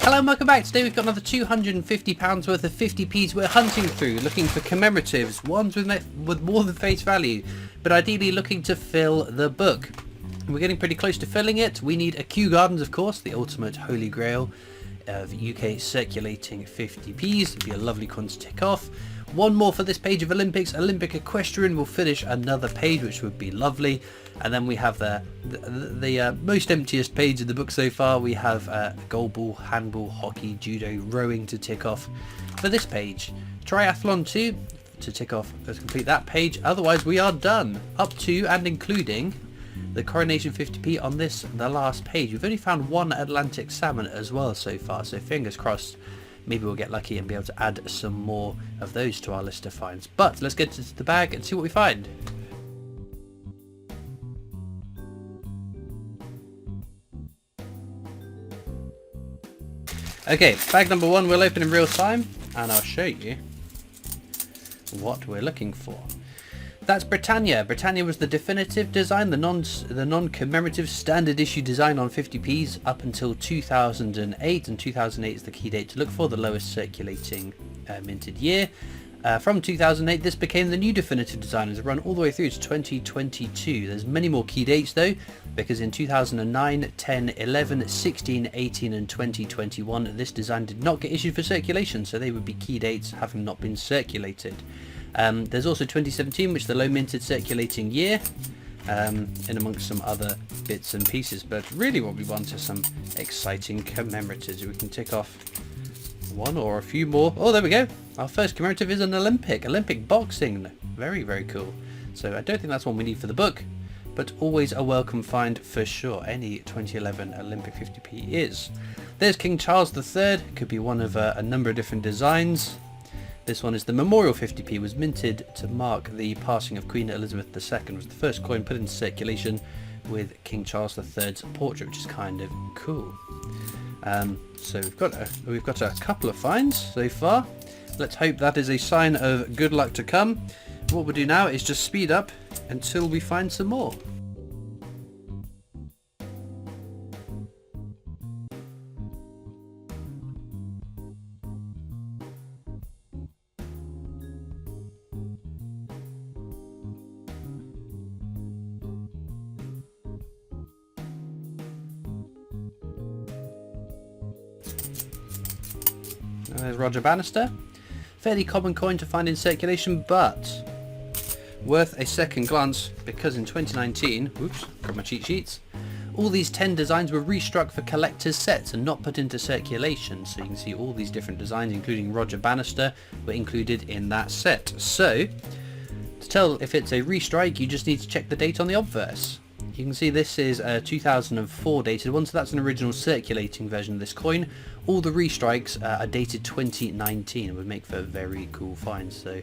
Hello and welcome back. Today we've got another £250 worth of 50p's we're hunting through, looking for commemoratives, ones with more than face value, but ideally looking to fill the book. We're getting pretty close to filling it. We need a Kew Gardens, of course, the ultimate holy grail of UK circulating 50p's. It'd be a lovely one to tick off. One more for this page of Olympics. Olympic Equestrian will finish another page, which would be lovely. And then we have the most emptiest page of the book so far. We have goalball, handball, hockey, judo, rowing to tick off for this page. Triathlon 2 to tick off. Let's complete that page. Otherwise we are done. Up to and including the Coronation 50p on this, the last page. We've only found one Atlantic salmon as well so far, so fingers crossed maybe we'll get lucky and be able to add some more of those to our list of finds. But let's get into the bag and see what we find. Okay, bag number one we'll open in real time and I'll show you what we're looking for. That's Britannia. Britannia was the definitive design, the non-commemorative standard issue design on 50p's up until 2008, and 2008 is the key date to look for, the lowest circulating minted year. From 2008 this became the new definitive design and has run all the way through to 2022. There's many more key dates though, because in 2009, 10, 11, 16, 18 and 2021 this design did not get issued for circulation, so they would be key dates having not been circulated. There's also 2017, which is the low minted circulating year, in amongst some other bits and pieces, but really what we want is some exciting commemoratives. We can tick off one or a few more. Oh, there we go. Our first commemorative is an Olympic boxing. Very, very cool. So I don't think that's one we need for the book, but always a welcome find for sure. Any 2011 Olympic 50p is. There's King Charles III. Could be one of a number of different designs. This one is the Memorial 50p, was minted to mark the passing of Queen Elizabeth II. Was the first coin put into circulation with King Charles III's portrait, which is kind of cool. So we've got a couple of finds so far. Let's hope that is a sign of good luck to come. What we'll do now is just speed up until we find some more. There's Roger Bannister. Fairly common coin to find in circulation, but worth a second glance because in 2019, oops, got my cheat sheets, all these 10 designs were restruck for collector's sets and not put into circulation. So you can see all these different designs, including Roger Bannister, were included in that set. So to tell if it's a restrike, you just need to check the date on the obverse. You can see this is a 2004 dated one, so that's an original circulating version of this coin. All the restrikes are dated 2019 and would make for very cool finds. So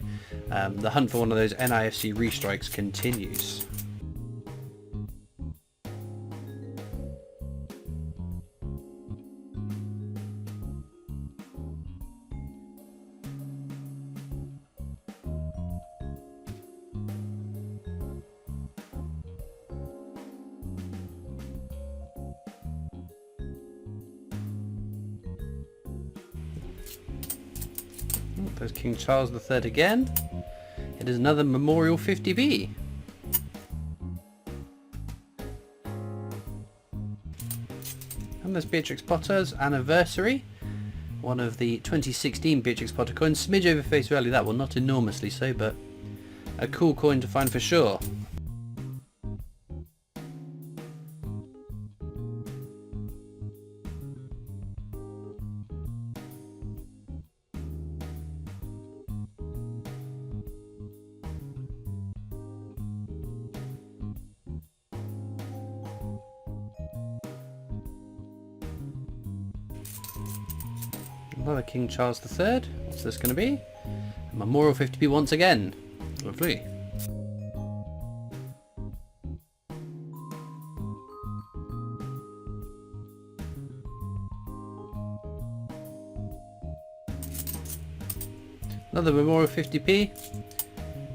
the hunt for one of those NIFC restrikes continues. There's King Charles III again. It is another Memorial 50p. And there's Beatrix Potter's Anniversary. One of the 2016 Beatrix Potter coins. Smidge over face value that one, not enormously so, but a cool coin to find for sure. Another King Charles III. What's this going to be? A Memorial 50p once again. Lovely. Another Memorial 50p.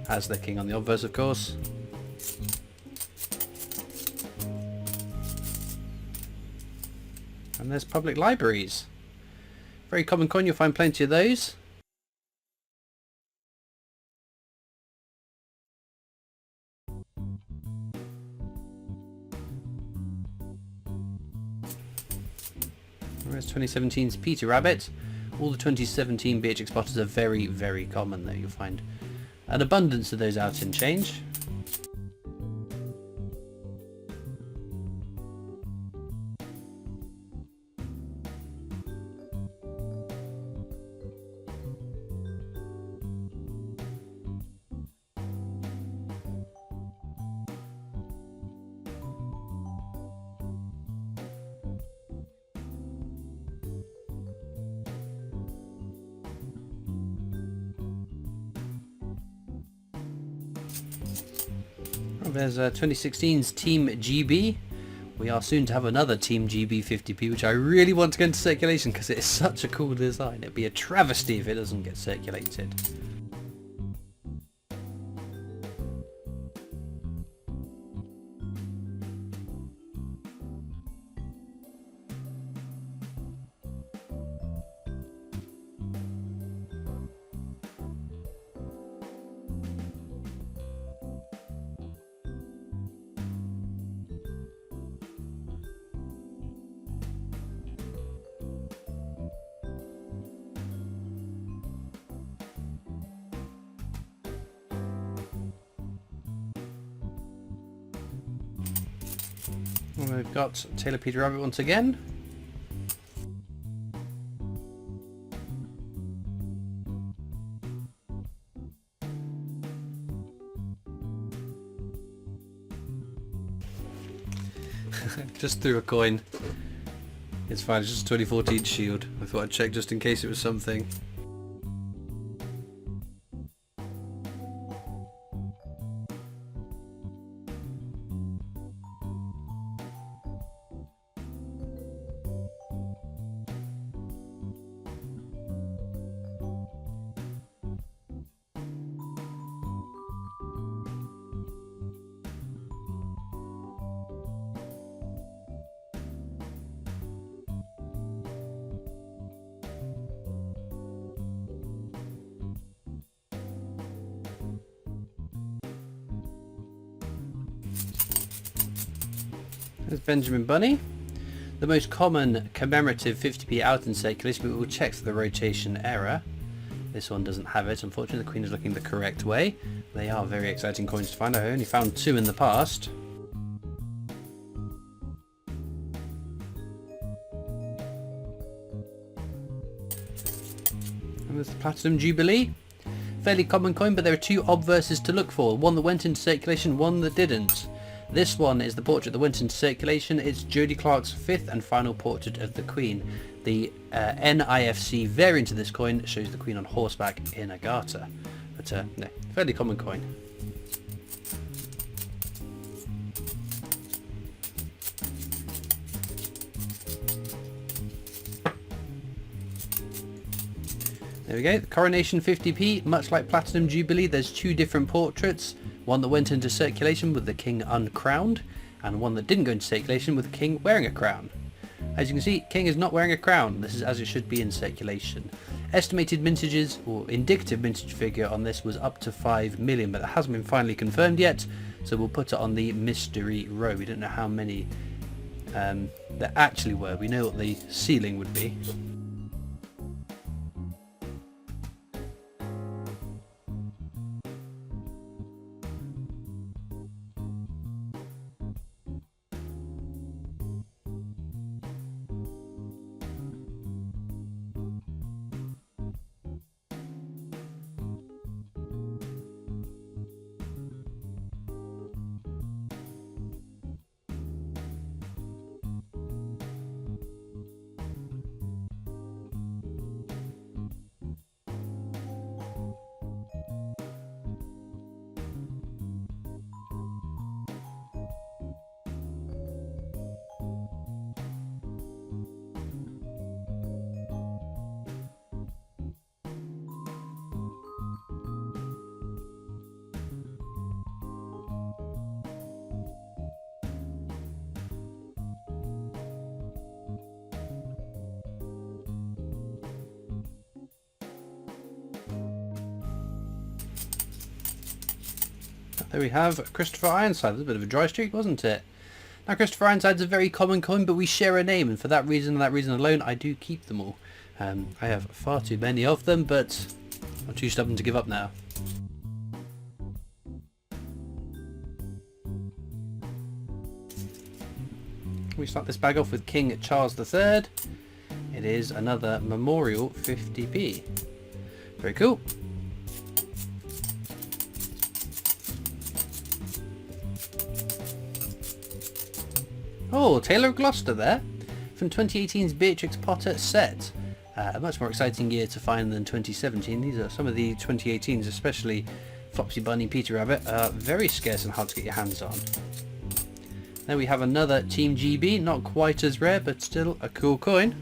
Has the king on the obverse, of course. And there's public libraries. Very common coin, you'll find plenty of those. Whereas 2017's Peter Rabbit. All the 2017 Beatrix Potters are very, very common though. You'll find an abundance of those out in change. There's 2016's Team GB. We are soon to have another Team GB 50p, which I really want to go into circulation because it is such a cool design. It'd be a travesty if it doesn't get circulated. And we've got Taylor Peter Rabbit once again. Just threw a coin. It's fine, it's just 2014 shield. I thought I'd check just in case it was something. There's Benjamin Bunny. The most common commemorative 50p out in circulation, but we'll check for the rotation error. This one doesn't have it. Unfortunately, the Queen is looking the correct way. They are very exciting coins to find. I only found 2 in the past. And there's the Platinum Jubilee. Fairly common coin, but there are 2 obverses to look for. One that went into circulation, one that didn't. This one is the portrait that went into circulation. It's Jodie Clark's 5th and final portrait of the Queen. The NIFC variant of this coin shows the Queen on horseback in a garter. But no, fairly common coin. There we go, the Coronation 50p, much like Platinum Jubilee, there's 2 different portraits. One that went into circulation with the King uncrowned, and one that didn't go into circulation with the King wearing a crown. As you can see, King is not wearing a crown. This is as it should be in circulation. Estimated mintages, or indicative mintage figure on this was up to 5 million, but it hasn't been finally confirmed yet, so we'll put it on the mystery row. We don't know how many there actually were. We know what the ceiling would be. there we have Christopher Ironside. It was a bit of a dry streak, wasn't it? Now, Christopher Ironside's a very common coin, but we share a name, and for that reason and that reason alone, I do keep them all. I have far too many of them, but I'm too stubborn to give up now. We start this bag off with King Charles III. It is another Memorial 50p. Very cool. Oh, Taylor of Gloucester there, from 2018's Beatrix Potter set. A much more exciting year to find than 2017. These are some of the 2018s, especially Flopsy Bunny, Peter Rabbit, are very scarce and hard to get your hands on. Then we have another Team GB, not quite as rare, but still a cool coin.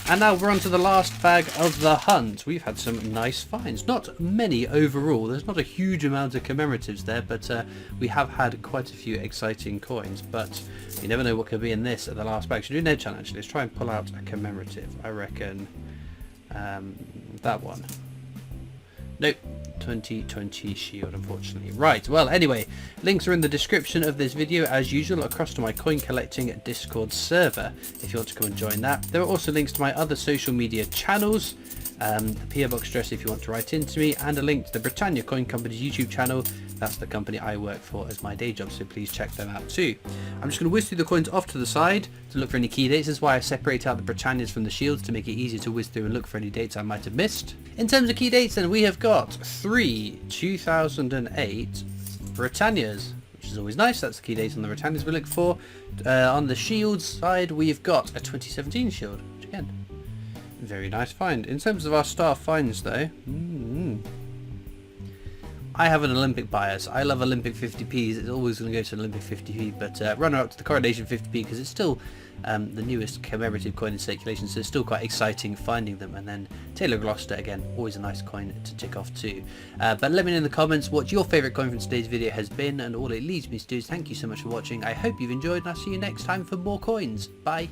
And now we're on to the last bag of the hunt. We've had some nice finds. Not many overall. There's not a huge amount of commemoratives there, but we have had quite a few exciting coins. But you never know what could be in this at the last bag. Should we do an edge challenge? Let's try and pull out a commemorative. I reckon that one. Nope. 2020 shield, unfortunately. Right, well, anyway, links are in the description of this video as usual across to my coin collecting Discord server if you want to come and join that. There are also links to my other social media channels, a PO box address if you want to write into me, and a link to the Britannia Coin Company's YouTube channel. That's the company I work for as my day job, so please check them out too. I'm just going to whiz through the coins off to the side to look for any key dates. This is why I separate out the Britannias from the shields, to make it easier to whiz through and look for any dates I might have missed. In terms of key dates then, we have got 3 2008 Britannias, which is always nice. That's the key date on the Britannias we look for. On the shields side, we've got a 2017 shield, which again, very nice find. In terms of our star finds though, I have an Olympic bias. I love Olympic 50p's. It's always going to go to an Olympic 50p, but runner up to the Coronation 50p because it's still the newest commemorative coin in circulation, so it's still quite exciting finding them. And then Taylor Gloucester, again, always a nice coin to tick off too. But let me know in the comments what your favourite coin from today's video has been, and all it leads me to do is thank you so much for watching. I hope you've enjoyed, and I'll see you next time for more coins. Bye.